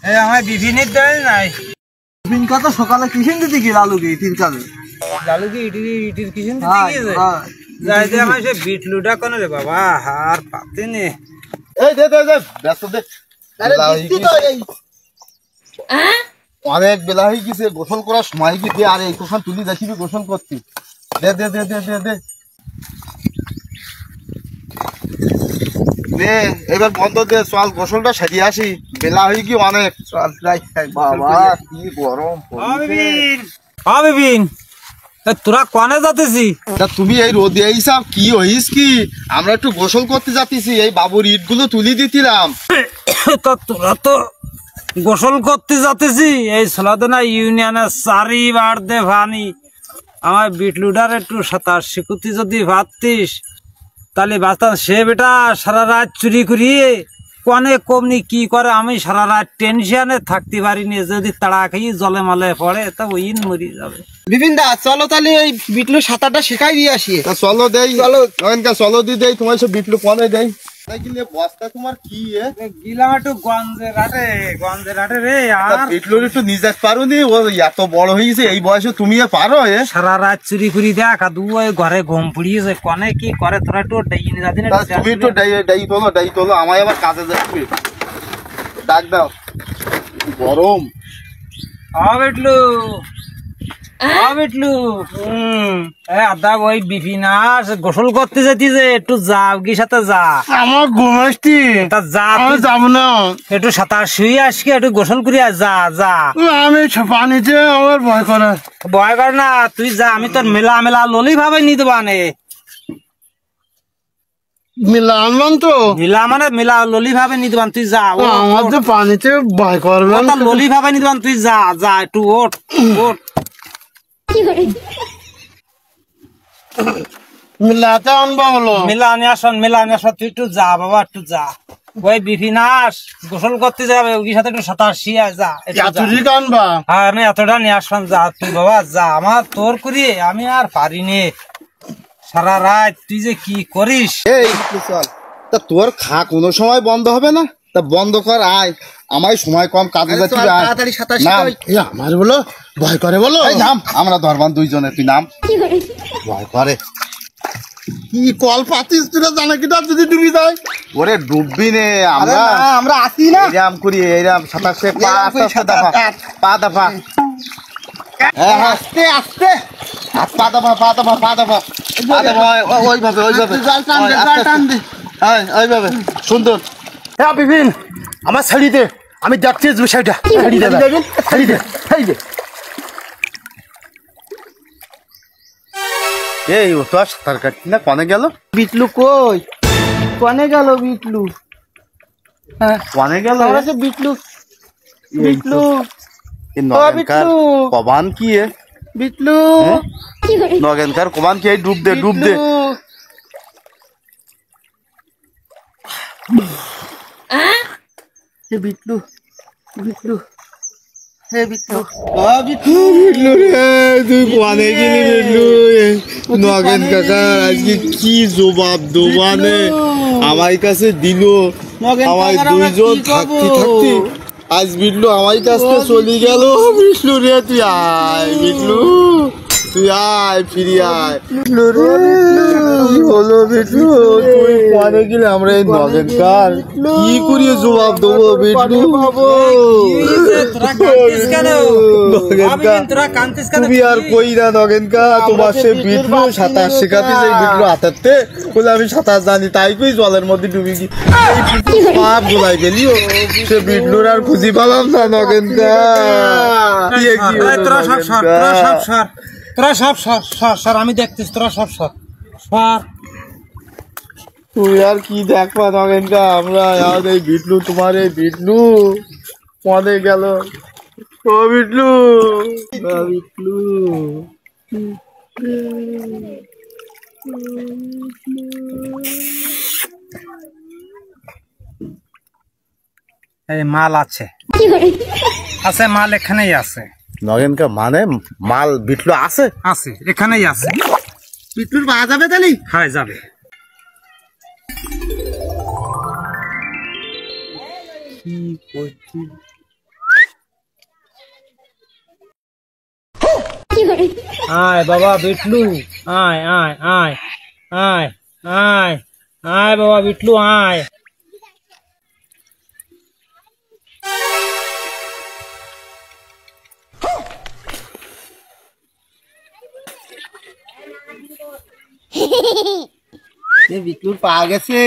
আমার বিভিন্নের দেয় নাই বিন কথা সকালে কিসেন দিতে কি লালুকে তিন কাজে লালুকে ইটির কিসেন দিতে গিয়েছে যাইতে আমার সে বিট লুডা কোন রে বাবা আর পাতে নে এই দে ব্যস্ত দে অনেক বেলা হয়ে গেছে গোসল করার সময় কি দে আর এইখান তুলি যাচ্ছি গোসল করতে দে দে দে দে দে দে দে এবার বন্ধ দে চল গোসলটা সারিয়ে আসি বেলা হয়ে কি অনেক চল যাই বাবা কি গরম বিপিন তোরা কনে যাতেছি তুমি এই রোদে এইসব কি হইস কি আমরা একটু গোসল করতে যাতেছি এই বাবুর ইট গুলো তুলি দিতিলাম তোরা তো গোসল করতে যাতেছি এই সোলাদনা ইউনিয়নের চারিবার দে ভানি আমার বিটলুডার একটু সাঁতার শিখুতি যদি ভাবতিস তাহলে বাস্তাব সে বেটা সারা রাত চুরি করিয়ে কনে কমনি কি করে আমি সারা রাত টেনশনে থাকতে পারিনি যদি তাড়া খেয়ে জলে মলে পড়ে তা ওই মরি যাবে বিপিন দা চলো তাহলে ওই বিটলু সাঁতারটা শেখাই দিয়ে আসি চলো দেই চলো দি দেই তোমার সব বিটলু কনে দেই বস্তা তোমার কি গিলাম একটু গঞ্জের হাটে রে আর বিটলুর একটু নিজে পারোনি ও এত বড় হয়েছে এই বয়সে তুমি পারো সারা রাত চুরি করি দেখ দু ঘরে ঘুম পুড়িয়েছে কনে কি করে তোরা একটু তুমি একটু ডাই তোলো আমায় আবার কাজে যাচ্ছি ডাক দাও গরম বিটলু আদা ওই বিপিনাস গোসল করতে যেতিছে একটু যাও কি সাথে যা আমার ঘুমাচ্ছি তা যা যাব না একটু সাঁতার শুয়ে আসকে একটু গোসল করিয়া যা যা আমি পানিতে আমার ভয় করে না তুই যা আমি তোর মেলা ললি ভাবে নিতে বানে মেলা ললি ভাবে নিতে বান তুই যা আমার তো পানিতে ভয় করবে ললি ভাবে নিতে বান তুই যা যা একটু ওঠ মিলাতে আনবা হলো মিলানি আসন তুই একটু যা বাবা একটু যা ওই বিপিনাস গোসল করতে যাবে ওই সাথে একটু সাঁতার শিয়া যা আনবা হ্যাঁ আমি এতটা নিয়ে আসলাম যা তুই বাবা যা আমার তোর করিয়ে আমি আর পারিনি সারা রাত তুই যে কি করিস এই চল তা তোর খা কোনো সময় বন্ধ হবে না তা বন্ধ কর আয় আমার সময় কম কাজে যাচ্ছি তাড়াতাড়ি সাঁতার আমার বলো ভয় করে বলো নাম আমরা ধরবান দুইজনে তুই নাম ভয় করে কি কল পাতিস তুই জানা কিটা যদি ডুবি যায় ওরে ডুববি নে আমরা আসি না এরাম করি এরাম সাঁতার শেখ পা আস্তে দফা হ্যাঁ আস্তে আস্তে পা দফা ওইভাবে ওইভাবে সুন্দর হ্যাঁ বিপিন আমার ছাড়ি দে আমি দেখছি বিষয়টা ছাড়ি দে এই ও তো আর সাঁতার কাটছি না কনে গেল বিটলু কনে গেল বিটলু কনে গেল বিটলু কবান কি বিটলু নগেনকার কবান কি ডুব দে বিটলু নগেন কাকা আজকে কি জবাব দোবানে আমার কাছে দিল আমার দুইজন থাকতে আজ বিটলু আমার কাছে চলে গেল বিটলু রে তুই আয় বিটলু তুই আয় ফিরি আয় হলো বিটলু তুই পরে গেলে আমরা এই নগেনকার কি করিয়ে জবাব দেবো বিটলু তুমি আর কই না নগেনকা তোমার সে বিটলু সাঁতার শেখাতে যে বিটলু হাতাতে বলে আমি সাঁতার জানি তাই কই জলের মধ্যে ডুবি গি পাপ গোলাই গেলি সে বিটলুর আর খুঁজি পালাম না নগেনকা তোরা সব আমি দেখতিস তোরা সব তুই আর কি দেখবা নগেনকা আমরা এই বিটলু তোমার এই বিটলু পদে গেল ও বিটলু এই মাল আছে মাল এখানেই আছে নগেনকা মানে মাল বিটলু আছে এখানেই আছে বিটলুর পাওয়া যাবে তাহলে হ্যাঁ যাবে কি করছি আয় বাবা বিটলু, আয় আয় আয় আয় আয় আয় বাবা বিটলু আয়। বিটলুর পা গেছে।